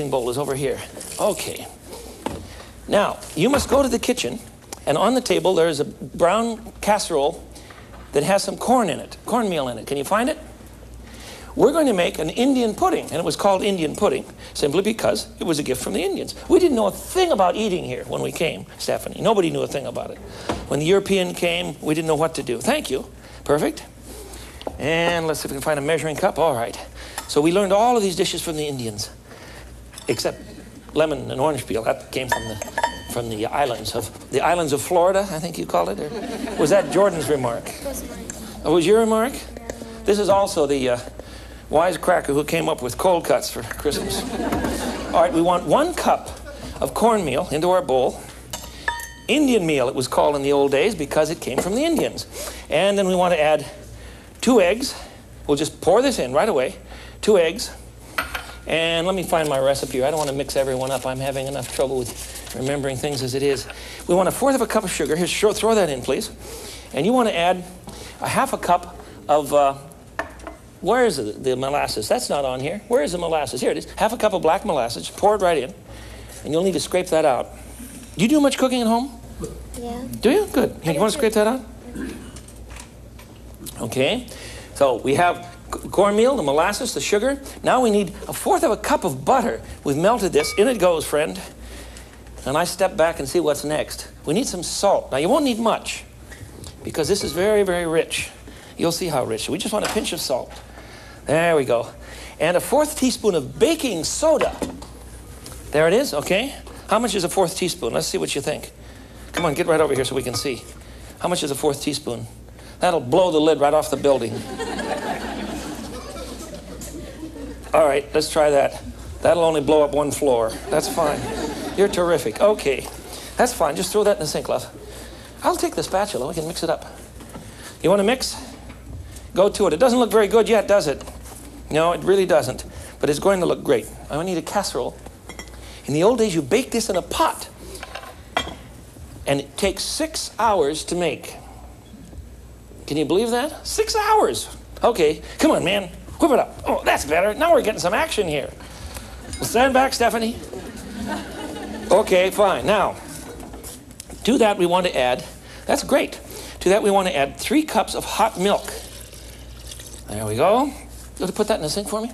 bowl is over here. Okay. Now, you must go to the kitchen, and on the table there is a brown casserole that has some corn in it, cornmeal in it. Can you find it? We're going to make an Indian pudding, and it was called Indian pudding simply because it was a gift from the Indians. We didn't know a thing about eating here when we came, Stephanie. Nobody knew a thing about it. When the European came, we didn't know what to do. Thank you. Perfect. And let's see if we can find a measuring cup. All right. So we learned all of these dishes from the Indians, except lemon and orange peel. That came from the islands of Florida, I think you called it. Or was that Jordan's remark? It was mine. Oh, was your remark? Yeah. This is also the wisecracker who came up with cold cuts for Christmas. All right, we want 1 cup of cornmeal into our bowl. Indian meal, it was called in the old days because it came from the Indians. And then we want to add 2 eggs. We'll just pour this in right away. 2 eggs. And let me find my recipe here. I don't want to mix everyone up. I'm having enough trouble with remembering things as it is. We want 1/4 of a cup of sugar. Here, throw that in, please. And you want to add 1/2 cup of, where is the molasses? That's not on here. Where is the molasses? Here it is. 1/2 cup of black molasses. Pour it right in. And you'll need to scrape that out. Do you do much cooking at home? Yeah. Do you? Good. Here, you want to scrape that out? Okay. So we have cornmeal, the molasses, the sugar. Now we need 1/4 of a cup of butter. We've melted this. In it goes, friend. And I step back and see what's next. We need some salt. Now you won't need much because this is very, very rich. You'll see how rich. We just want a pinch of salt. There we go. And 1/4 teaspoon of baking soda. There it is, okay? How much is 1/4 teaspoon? Let's see what you think. Come on, get right over here so we can see. How much is 1/4 teaspoon? That'll blow the lid right off the building. All right, let's try that. That'll only blow up 1 floor. That's fine. You're terrific. Okay, that's fine. Just throw that in the sink, love. I'll take the spatula. We can mix it up. You want to mix? Go to it. It doesn't look very good yet, does it? No, it really doesn't. But it's going to look great. I need a casserole. In the old days, you baked this in a pot. And it takes 6 hours to make. Can you believe that? 6 hours. Okay, come on, man. Whip it up. Oh, that's better. Now we're getting some action here. Stand back, Stephanie. Okay, fine. Now, to that we want to add, that's great. To that we want to add 3 cups of hot milk. There we go. You want to put that in the sink for me?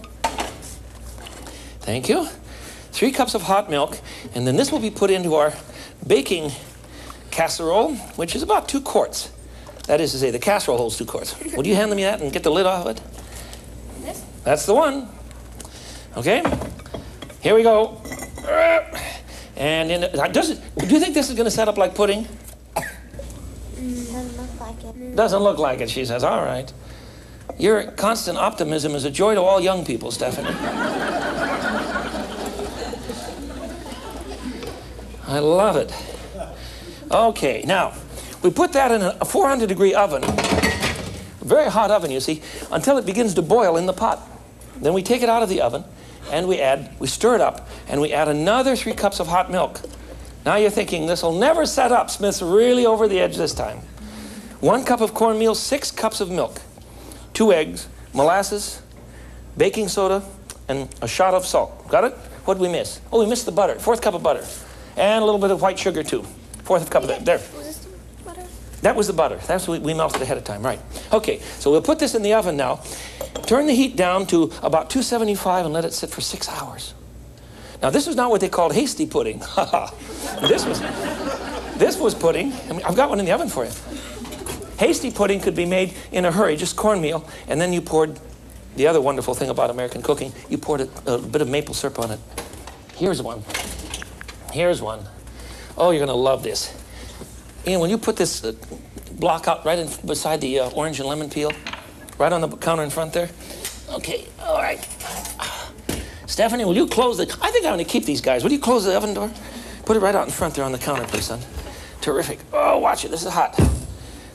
Thank you. 3 cups of hot milk, and then this will be put into our baking casserole, which is about 2 quarts. That is to say, the casserole holds 2 quarts. Would you hand me that and get the lid off of it? This? That's the one. Okay. Here we go. And do you think this is going to set up like pudding? Doesn't look like it. Doesn't look like it, she says. All right. Your constant optimism is a joy to all young people, Stephanie. I love it. Okay, now, we put that in a 400-degree oven, a very hot oven, you see, until it begins to boil in the pot. Then we take it out of the oven, and we stir it up, and we add another 3 cups of hot milk. Now you're thinking, this will never set up. Smith's really over the edge this time. 1 cup of cornmeal, 6 cups of milk, 2 eggs, molasses, baking soda, and a shot of salt. Got it? What did we miss? Oh, we missed the butter, 1/4 cup of butter. And a little bit of white sugar, too. 1/4 cup of that. There. Was this the butter? That was the butter. That's what we melted ahead of time, right. Okay, so we'll put this in the oven now. Turn the heat down to about 275 and let it sit for 6 hours. Now, this was not what they called hasty pudding. This was pudding. I mean, I've got one in the oven for you. Hasty pudding could be made in a hurry, just cornmeal, and then you poured, the other wonderful thing about American cooking, you poured a bit of maple syrup on it. Here's one. Here's one. Oh, you're going to love this. Ian, will you put this block out right beside the orange and lemon peel? Right on the counter in front there? Okay, all right. Stephanie, will you close the... I think I'm going to keep these guys. Will you close the oven door? Put it right out in front there on the counter, please, son. Terrific. Oh, watch it. This is hot.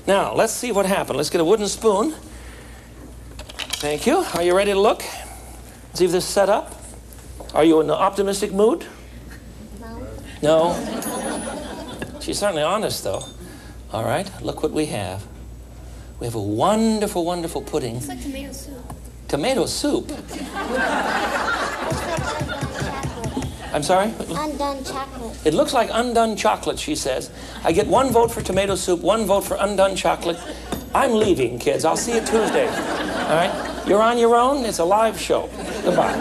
Now, let's see what happened. Let's get a wooden spoon. Thank you. Are you ready to look? See if this is set up? Are you in an optimistic mood? No? She's certainly honest, though. All right, look what we have. We have a wonderful, wonderful pudding. It's like tomato soup. Tomato soup? I'm sorry? Undone chocolate. It looks like undone chocolate, she says. I get 1 vote for tomato soup, 1 vote for undone chocolate. I'm leaving, kids. I'll see you Tuesday. All right? You're on your own. It's a live show. Goodbye.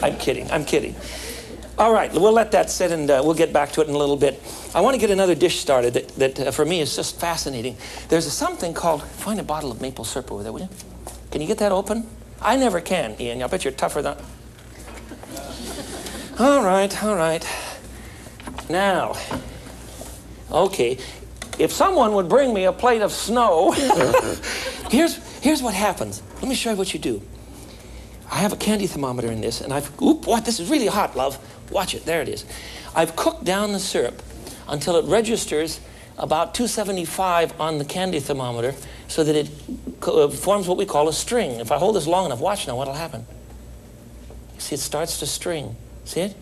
I'm kidding. I'm kidding. All right. We'll let that sit, and we'll get back to it in a little bit. I want to get another dish started that for me is just fascinating. There's something called, find a bottle of maple syrup over there, will you? Can you get that open? I never can, Ian. I bet you're tougher than... All right, all right. Now, okay, if someone would bring me a plate of snow, here's what happens. Let me show you what you do. I have a candy thermometer in this, and what, this is really hot, love. Watch it, there it is. I've cooked down the syrup until it registers about 275 on the candy thermometer so that it forms what we call a string. If I hold this long enough, watch now, what'll happen? You see, it starts to string. See it?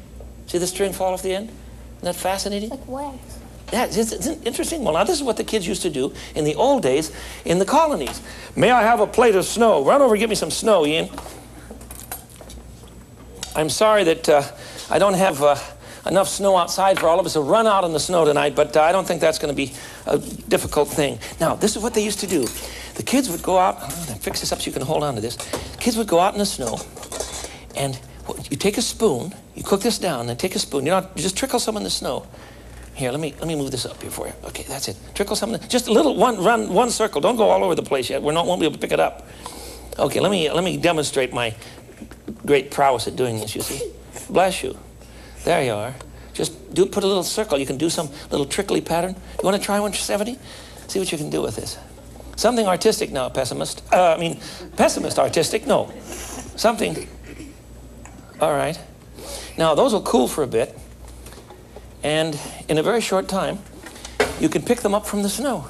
See the string fall off the end? Isn't that fascinating? Like wax. Yeah, it's interesting. Well, now this is what the kids used to do in the old days in the colonies. May I have a plate of snow? Run over and get me some snow, Ian. I'm sorry that I don't have enough snow outside for all of us to run out in the snow tonight, but I don't think that's going to be a difficult thing. Now, this is what they used to do. The kids would go out, fix this up so you can hold on to this. The kids would go out in the snow, and you take a spoon, you cook this down, then take a spoon. You just trickle some in the snow. Here, let me move this up here for you. Okay, that's it. Trickle some, just a little, run one circle. Don't go all over the place yet. Won't be able to pick it up. Okay, let me demonstrate my great prowess at doing this, you see. Bless you. There you are. Just put a little circle. You can do some little trickly pattern. You want to try one, 70? See what you can do with this. Something artistic now, pessimist. Pessimist artistic, no. Something. All right. Now, those will cool for a bit. And in a very short time, you can pick them up from the snow.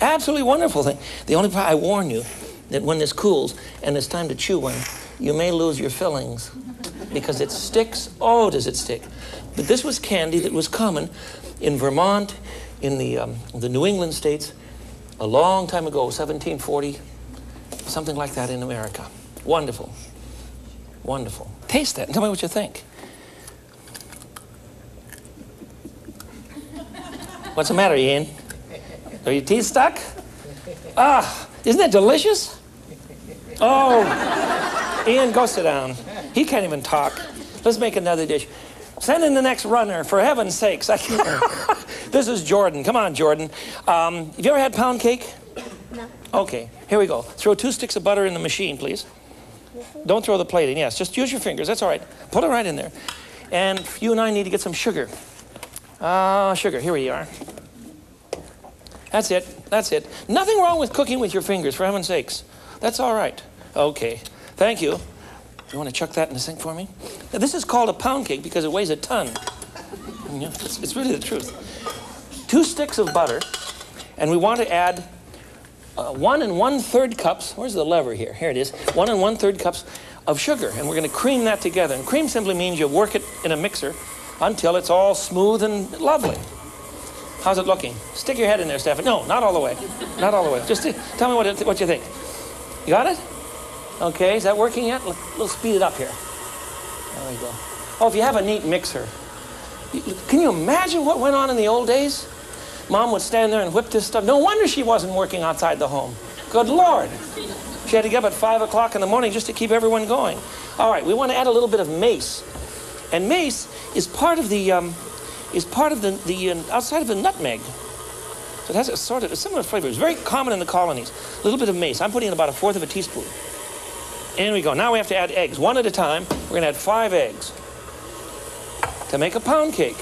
Absolutely wonderful thing. The only part, I warn you that when this cools and it's time to chew one, you may lose your fillings because it sticks. Oh, does it stick. But this was candy that was common in Vermont, in the New England states, a long time ago, 1740, something like that in America. Wonderful. Wonderful. Taste that and tell me what you think. What's the matter, Ian? Are your teeth stuck? Ah, isn't that delicious? Oh, Ian, go sit down. He can't even talk. Let's make another dish. Send in the next runner, for heaven's sakes. This is Jordan. Come on, Jordan. Have you ever had pound cake? No. Okay, here we go. Throw 2 sticks of butter in the machine, please. Don't throw the plate in. Yes, just use your fingers. That's all right. Put it right in there. And you and I need to get some sugar. Sugar. Here we are. That's it. That's it. Nothing wrong with cooking with your fingers, for heaven's sakes. That's all right. Okay. Thank you. You want to chuck that in the sink for me? Now, this is called a pound cake because it weighs a ton. Yeah, it's really the truth. 2 sticks of butter, and we want to add 1 1/3 cups. Where's the lever here? Here it is. 1 1/3 cups of sugar, and we're going to cream that together. And cream simply means you work it in a mixer until it's all smooth and lovely. How's it looking? Stick your head in there, Stephen. No, not all the way. Not all the way. Just tell me what you think. You got it? Okay, is that working yet? We'll speed it up here. There we go. Oh, if you have a neat mixer. Can you imagine what went on in the old days? Mom would stand there and whip this stuff. No wonder she wasn't working outside the home. Good Lord. She had to get up at 5 o'clock in the morning just to keep everyone going. All right, we want to add a little bit of mace. And mace is part of the outside of the nutmeg. So it has a sort of a similar flavor. It's very common in the colonies. A little bit of mace. I'm putting in about 1/4 of a teaspoon. In we go. Now we have to add eggs. 1 at a time. We're going to add 5 eggs to make a pound cake.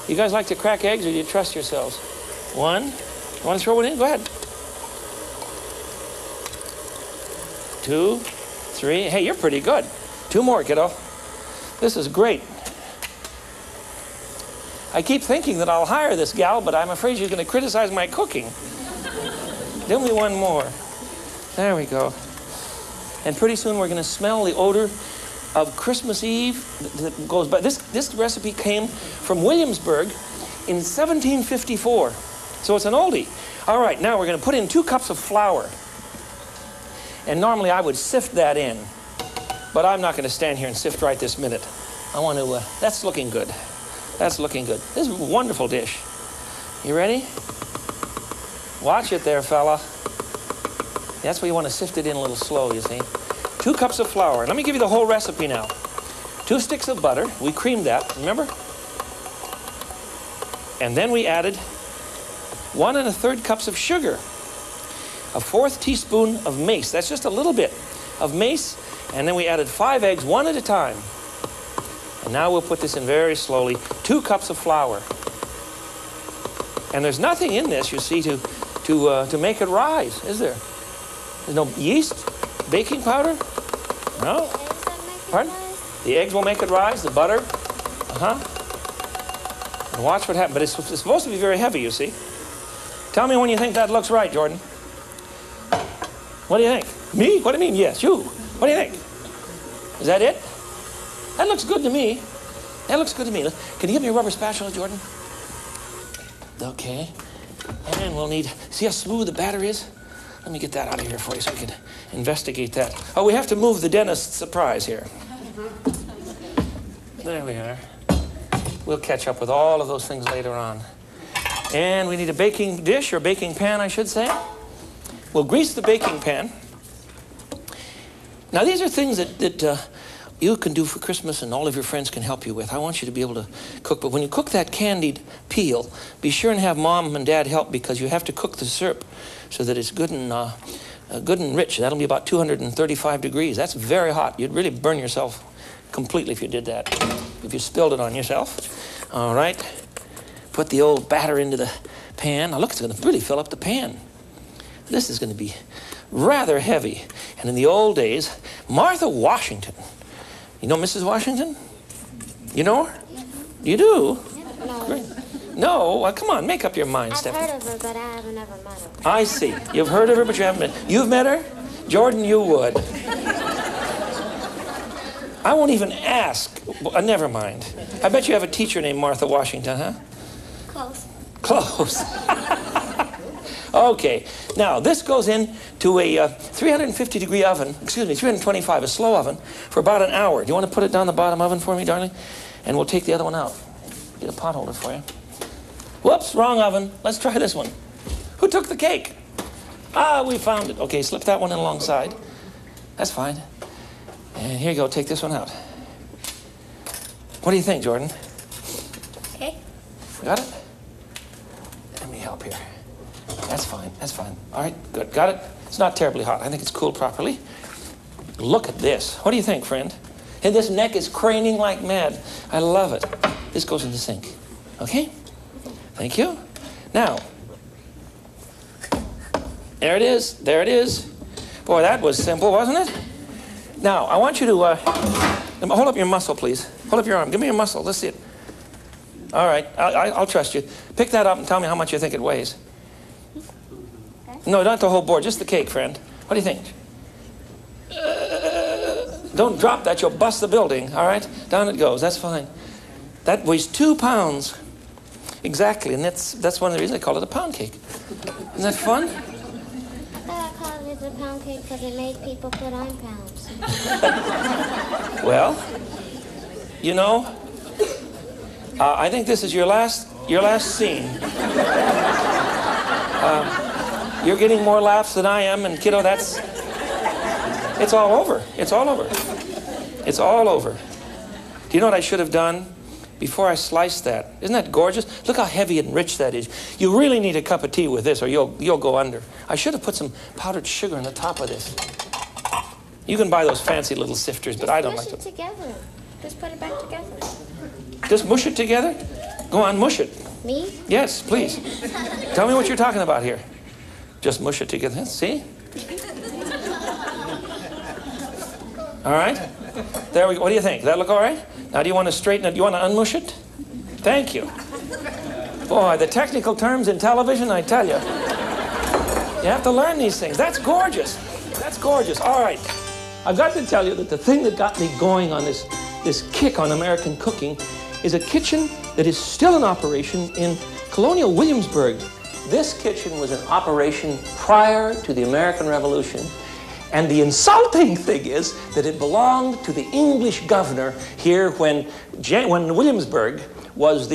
You guys like to crack eggs, or do you trust yourselves? 1. You want to throw one in? Go ahead. 2, 3. Hey, you're pretty good. 2 more, kiddo. This is great. I keep thinking that I'll hire this gal, but I'm afraid she's going to criticize my cooking. Give me 1 more. There we go. And pretty soon we're going to smell the odor of Christmas Eve that goes by. This recipe came from Williamsburg in 1754. So it's an oldie. All right, now we're going to put in 2 cups of flour. And normally I would sift that in. But I'm not going to stand here and sift right this minute. That's looking good. That's looking good. This is a wonderful dish. You ready? Watch it there, fella. That's where you want to sift it in a little slow, you see. 2 cups of flour. Let me give you the whole recipe now. 2 sticks of butter. We creamed that, remember? And then we added 1 1/3 cups of sugar. A 1/4 teaspoon of mace. That's just a little bit of mace. And then we added 5 eggs, 1 at a time. And now we'll put this in very slowly. 2 cups of flour. And there's nothing in this, you see, to make it rise, is there? There's no yeast, baking powder? No? Pardon? The eggs will make it rise, the butter. And watch what happens. But it's supposed to be very heavy, you see. Tell me when you think that looks right, Jordan. What do you think? Me? What do you mean? Yes, you. What do you think? Is that it? That looks good to me. That looks good to me. Can you give me a rubber spatula, Jordan? Okay. And we'll need... See how smooth the batter is? Let me get that out of here for you so we can investigate that. Oh, we have to move the dentist's surprise here. There we are. We'll catch up with all of those things later on. And we need a baking dish, or baking pan, I should say. We'll grease the baking pan. Now, these are things that you can do for Christmas and all of your friends can help you with. I want you to be able to cook. But when you cook that candied peel, be sure and have Mom and Dad help, because you have to cook the syrup so that it's good and rich. That'll be about 235 degrees. That's very hot. You'd really burn yourself completely if you did that, if you spilled it on yourself. All right. Put the old batter into the pan. Now, look, it's going to really fill up the pan. This is going to be rather heavy. And in the old days, Martha Washington. You know Mrs. Washington? You know her? You do? No. Great. No? Well, come on, make up your mind, I've Stephanie. heard of her, but I haven't ever met her. I see. You've heard of her, but you haven't met. You've met her? Jordan, you would. I won't even ask. Never mind. I bet you have a teacher named Martha Washington, huh? Close. Close. Okay. Now, this goes into a 350-degree oven, 325, a slow oven, for about an hour. Do you want to put it down the bottom oven for me, darling? And we'll take the other one out. Get a pot holder for you. Whoops, wrong oven. Let's try this one. Who took the cake? Ah, we found it. Okay, slip that one in alongside. That's fine. And here you go. Take this one out. What do you think, Jordan? Okay. Got it? Let me help here. That's fine. That's fine. All right, good. Got it? It's not terribly hot. I think it's cooled properly. Look at this. What do you think, friend? And this neck is craning like mad. I love it. This goes in the sink. Okay? Thank you. Now, there it is. There it is. Boy, that was simple, wasn't it? Now, I want you to hold up your muscle, please. Hold up your arm. Give me your muscle. Let's see it. All right. I'll trust you. Pick that up and tell me how much you think it weighs. No, not the whole board. Just the cake, friend. What do you think? Don't drop that. You'll bust the building. All right? Down it goes. That's fine. That weighs 2 pounds. Exactly. And that's one of the reasons I call it a pound cake. Isn't that fun? I thought I called it a pound cake because it made people put on pounds. Well, you know, I think this is your last scene. You're getting more laughs than I am, and kiddo, it's all over. It's all over. It's all over. Do you know what I should have done before I sliced that? Isn't that gorgeous? Look how heavy and rich that is. You really need a cup of tea with this, or you'll go under. I should have put some powdered sugar on the top of this. You can buy those fancy little sifters, but I don't like them. Just mush it together. Just put it back together. Just mush it together? Go on, mush it. Me? Yes, please. Tell me what you're talking about here. Just mush it together. See? All right. There we go. What do you think? Does that look all right? Now, do you want to straighten it? Do you want to unmush it? Thank you. Boy, the technical terms in television, I tell you. You have to learn these things. That's gorgeous. That's gorgeous. All right. I've got to tell you that the thing that got me going on this kick on American cooking is a kitchen that is still in operation in Colonial Williamsburg. This kitchen was in operation prior to the American Revolution, And the insulting thing is that it belonged to the English governor here when Williamsburg was